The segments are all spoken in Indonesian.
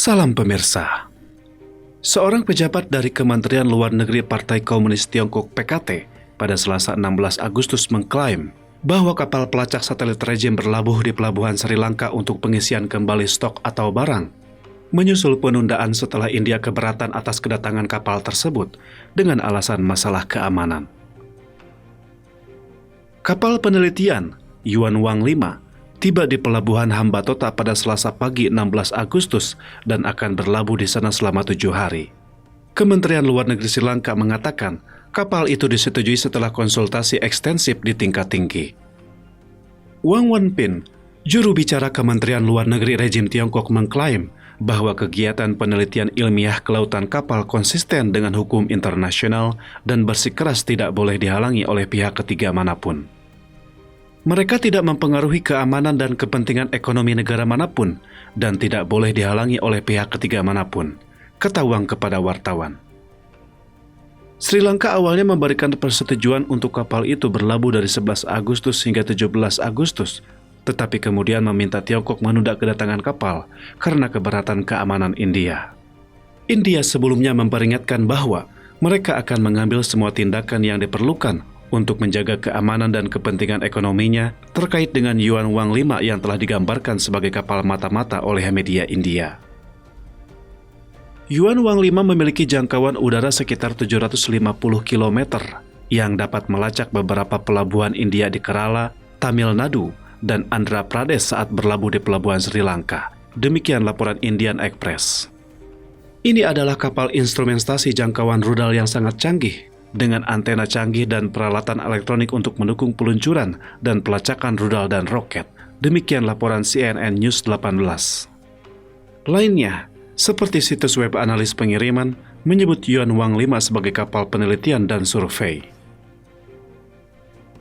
Salam pemirsa. Seorang pejabat dari Kementerian Luar Negeri Partai Komunis Tiongkok (PKT) pada Selasa 16 Agustus mengklaim bahwa kapal pelacak satelit rejim berlabuh di pelabuhan Sri Lanka untuk pengisian kembali stok atau barang, menyusul penundaan setelah India keberatan atas kedatangan kapal tersebut dengan alasan masalah keamanan. Kapal penelitian Yuan Wang 5 tiba di pelabuhan Hambantota pada Selasa pagi 16 Agustus dan akan berlabuh di sana selama 7 hari. Kementerian Luar Negeri Sri Lanka mengatakan kapal itu disetujui setelah konsultasi ekstensif di tingkat tinggi. Wang Wenbin, juru bicara Kementerian Luar Negeri rejim Tiongkok, mengklaim bahwa kegiatan penelitian ilmiah kelautan kapal konsisten dengan hukum internasional dan bersikeras tidak boleh dihalangi oleh pihak ketiga manapun. Mereka tidak mempengaruhi keamanan dan kepentingan ekonomi negara manapun dan tidak boleh dihalangi oleh pihak ketiga manapun, kata Wang kepada wartawan. Sri Lanka awalnya memberikan persetujuan untuk kapal itu berlabuh dari 11 Agustus hingga 17 Agustus, tetapi kemudian meminta Tiongkok menunda kedatangan kapal karena keberatan keamanan India. India sebelumnya memperingatkan bahwa mereka akan mengambil semua tindakan yang diperlukan untuk menjaga keamanan dan kepentingan ekonominya terkait dengan Yuan Wang 5 yang telah digambarkan sebagai kapal mata-mata oleh media India. Yuan Wang 5 memiliki jangkauan udara sekitar 750 km yang dapat melacak beberapa pelabuhan India di Kerala, Tamil Nadu, dan Andhra Pradesh saat berlabuh di pelabuhan Sri Lanka. Demikian laporan Indian Express. Ini adalah kapal instrumentasi jangkauan rudal yang sangat canggih, dengan antena canggih dan peralatan elektronik untuk mendukung peluncuran dan pelacakan rudal dan roket. Demikian laporan CNN News 18. Lainnya, seperti situs web analis pengiriman, menyebut Yuan Wang 5 sebagai kapal penelitian dan survei.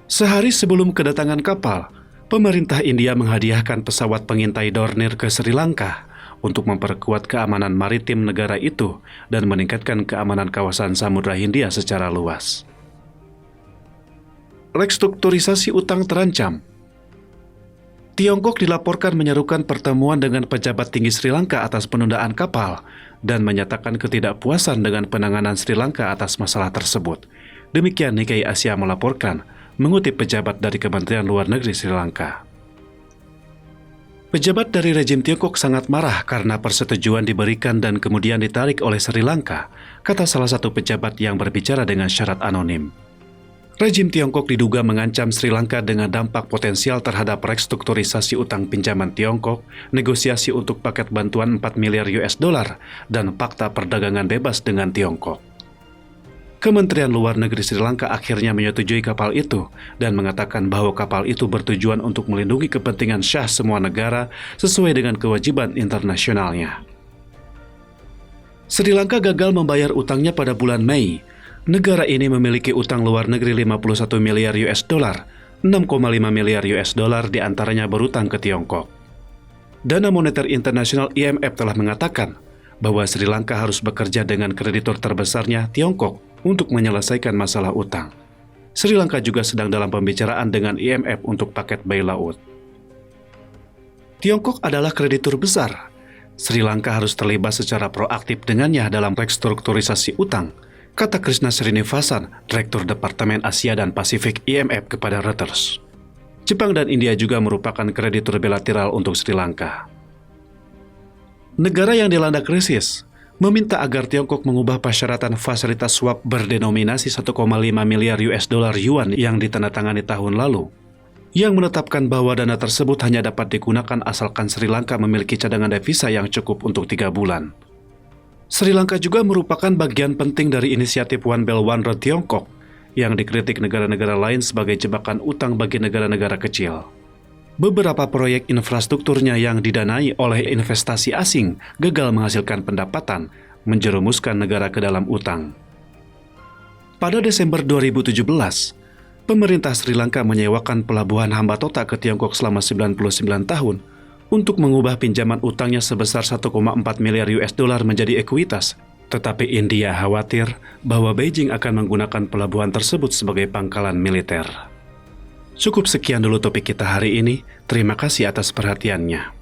Sehari sebelum kedatangan kapal, pemerintah India menghadiahkan pesawat pengintai Dornier ke Sri Lanka untuk memperkuat keamanan maritim negara itu dan meningkatkan keamanan kawasan Samudra Hindia secara luas. Restrukturisasi utang terancam. Tiongkok dilaporkan menyerukan pertemuan dengan pejabat tinggi Sri Lanka atas penundaan kapal dan menyatakan ketidakpuasan dengan penanganan Sri Lanka atas masalah tersebut. Demikian Nikkei Asia melaporkan, mengutip pejabat dari Kementerian Luar Negeri Sri Lanka. Pejabat dari rejim Tiongkok sangat marah karena persetujuan diberikan dan kemudian ditarik oleh Sri Lanka, kata salah satu pejabat yang berbicara dengan syarat anonim. Rejim Tiongkok diduga mengancam Sri Lanka dengan dampak potensial terhadap restrukturisasi utang pinjaman Tiongkok, negosiasi untuk paket bantuan 4 miliar US dollar, dan fakta perdagangan bebas dengan Tiongkok. Kementerian Luar Negeri Sri Lanka akhirnya menyetujui kapal itu dan mengatakan bahwa kapal itu bertujuan untuk melindungi kepentingan syah semua negara sesuai dengan kewajiban internasionalnya. Sri Lanka gagal membayar utangnya pada bulan Mei. Negara ini memiliki utang luar negeri 51 miliar US dollar, 6,5 miliar US dollar diantaranya berutang ke Tiongkok. Dana Moneter Internasional IMF telah mengatakan bahwa Sri Lanka harus bekerja dengan kreditor terbesarnya Tiongkok untuk menyelesaikan masalah utang. Sri Lanka juga sedang dalam pembicaraan dengan IMF untuk paket bailout. Tiongkok adalah kreditur besar. Sri Lanka harus terlibat secara proaktif dengannya dalam restrukturisasi utang, kata Krishna Srinivasan, Direktur Departemen Asia dan Pasifik IMF kepada Reuters. Jepang dan India juga merupakan kreditur bilateral untuk Sri Lanka. Negara yang dilanda krisis meminta agar Tiongkok mengubah persyaratan fasilitas swap berdenominasi 1,5 miliar US dollar yuan yang ditandatangani tahun lalu, yang menetapkan bahwa dana tersebut hanya dapat digunakan asalkan Sri Lanka memiliki cadangan devisa yang cukup untuk 3 bulan. Sri Lanka juga merupakan bagian penting dari inisiatif One Belt One Road Tiongkok yang dikritik negara-negara lain sebagai jebakan utang bagi negara-negara kecil. Beberapa proyek infrastrukturnya yang didanai oleh investasi asing gagal menghasilkan pendapatan, menjerumuskan negara ke dalam utang. Pada Desember 2017, pemerintah Sri Lanka menyewakan pelabuhan Hambantota ke Tiongkok selama 99 tahun untuk mengubah pinjaman utangnya sebesar 1,4 miliar US dollar menjadi ekuitas. Tetapi India khawatir bahwa Beijing akan menggunakan pelabuhan tersebut sebagai pangkalan militer. Cukup sekian dulu topik kita hari ini. Terima kasih atas perhatiannya.